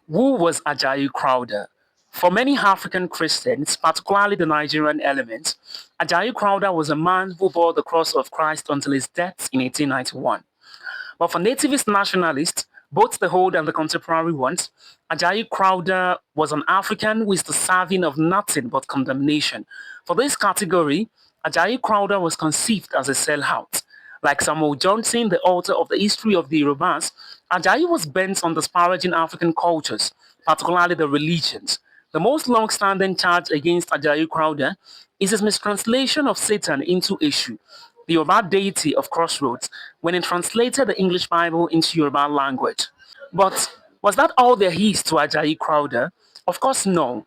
Who was Ajayi Crowther? For many African Christians, particularly the Nigerian element, Ajayi Crowther was a man who bore the cross of Christ until his death in 1891. But for nativist nationalists, both the old and the contemporary ones, Ajayi Crowther was an African who is deserving of nothing but condemnation. For this category, Ajayi Crowther was conceived as a sellout. Like Samuel Johnson, the author of the history of the Yorubas, Ajayi was bent on disparaging African cultures, particularly the religions. The most long-standing charge against Ajayi Crowther is his mistranslation of Satan into Eshu, the Yoruba deity of crossroads, when he translated the English Bible into Yoruba language. But was that all there is to Ajayi Crowther? Of course, no.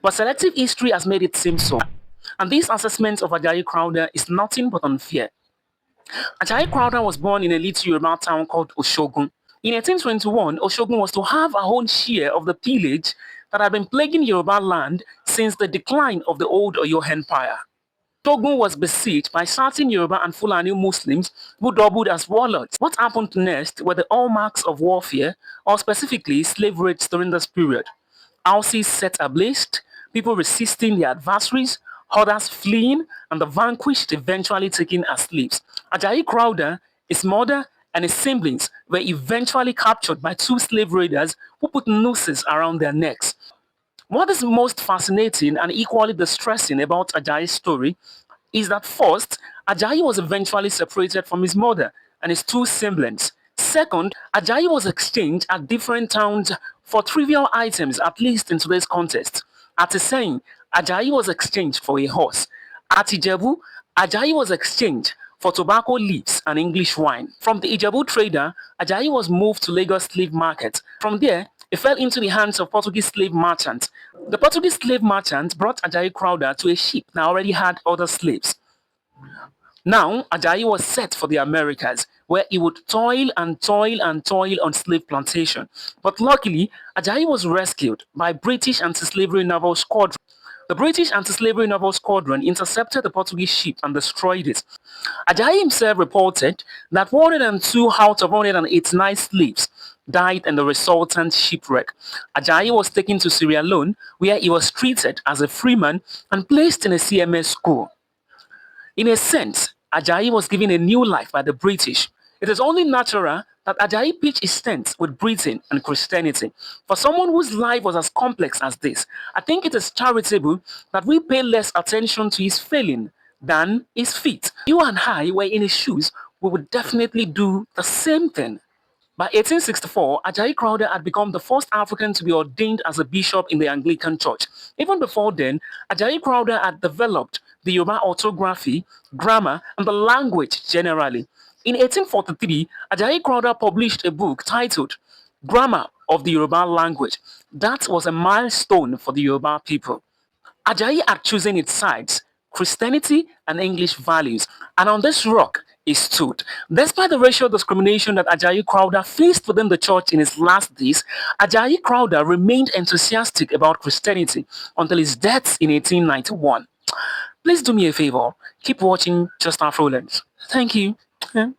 But selective history has made it seem so. And this assessment of Ajayi Crowther is nothing but unfair. Ajayi Crowther was born in a little Yoruba town called Oshogun. In 1821, Oshogun was to have her own share of the pillage that had been plaguing Yoruba land since the decline of the old Oyo Empire. Togun was besieged by certain Yoruba and Fulani Muslims who doubled as warlords. What happened next were the hallmarks of warfare, or specifically slave raids during this period. Houses set ablaze, people resisting their adversaries, others fleeing, and the vanquished eventually taken as slaves. Ajayi Crowther, his mother, and his siblings were eventually captured by two slave raiders who put nooses around their necks. What is most fascinating and equally distressing about Ajayi's story is that first, Ajayi was eventually separated from his mother and his two siblings. Second, Ajayi was exchanged at different towns for trivial items, at least in today's context. At saying, Ajayi was exchanged for a horse. At Ijebu, Ajayi was exchanged for tobacco leaves and English wine. From the Ijebu trader, Ajayi was moved to Lagos slave market. From there, he fell into the hands of Portuguese slave merchants. The Portuguese slave merchants brought Ajayi Crowther to a ship that already had other slaves. Now, Ajayi was set for the Americas, where he would toil and toil and toil on slave plantation. But luckily, Ajayi was rescued by British anti-slavery naval squadron. The British anti-slavery naval squadron intercepted the Portuguese ship and destroyed it. Ajayi himself reported that 102 out of 189 slaves died in the resultant shipwreck. Ajayi was taken to Sierra Leone, where he was treated as a freeman and placed in a CMS school. In a sense, Ajayi was given a new life by the British. It is only natural that Ajayi pitched his tent with Britain and Christianity. For someone whose life was as complex as this, I think it is charitable that we pay less attention to his failing than his feat. You and I were in his shoes, we would definitely do the same thing. By 1864, Ajayi Crowther had become the first African to be ordained as a bishop in the Anglican Church. Even before then, Ajayi Crowther had developed the Yoruba orthography, grammar, and the language generally. In 1843, Ajayi Crowther published a book titled Grammar of the Yoruba Language. That was a milestone for the Yoruba people. Ajayi had chosen its sides, Christianity and English values, and on this rock he stood. Despite the racial discrimination that Ajayi Crowther faced within the church in his last days, Ajayi Crowther remained enthusiastic about Christianity until his death in 1891. Please do me a favor, keep watching Just-Afrolens. Thank you. Yeah.